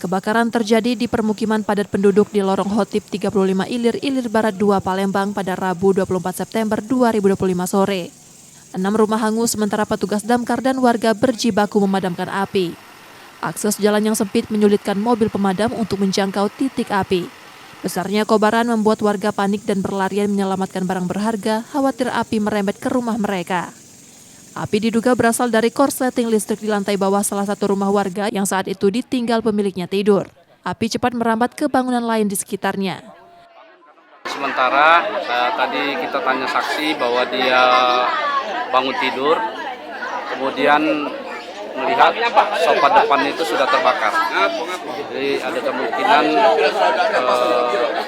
Kebakaran terjadi di permukiman padat penduduk di Lorong Hotip 35 Ilir, Ilir Barat 2, Palembang pada Rabu 24 September 2025 sore. 6 rumah hangus sementara petugas damkar dan warga berjibaku memadamkan api. Akses jalan yang sempit menyulitkan mobil pemadam untuk menjangkau titik api. Besarnya kobaran membuat warga panik dan berlarian menyelamatkan barang berharga, khawatir api merembet ke rumah mereka. Api diduga berasal dari korsleting listrik di lantai bawah salah satu rumah warga yang saat itu ditinggal pemiliknya tidur. Api cepat merambat ke bangunan lain di sekitarnya. Sementara tadi kita tanya saksi bahwa dia bangun tidur, kemudian melihat sofa depan itu sudah terbakar. Jadi ada kemungkinan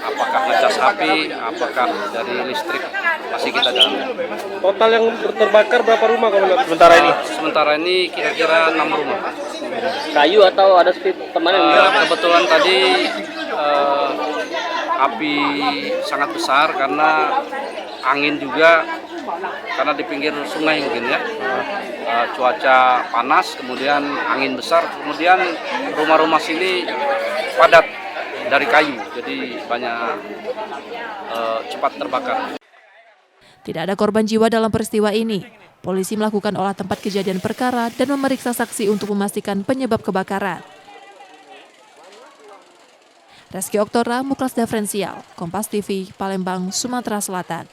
apakah ngecas api, apakah dari listrik, masih kita dalami. Total yang terbakar berapa rumah kalau sementara ini? Sementara ini kira-kira 6 rumah. Kayu atau ada teman yang kebetulan tadi api sangat besar karena angin juga, karena di pinggir sungai mungkin ya. Cuaca panas, kemudian angin besar, kemudian rumah-rumah sini padat dari kayu, jadi banyak cepat terbakar. Tidak ada korban jiwa dalam peristiwa ini. Polisi melakukan olah tempat kejadian perkara dan memeriksa saksi untuk memastikan penyebab kebakaran. Reski Oktora, Muklas Diferensial, Kompas TV, Palembang, Sumatera Selatan.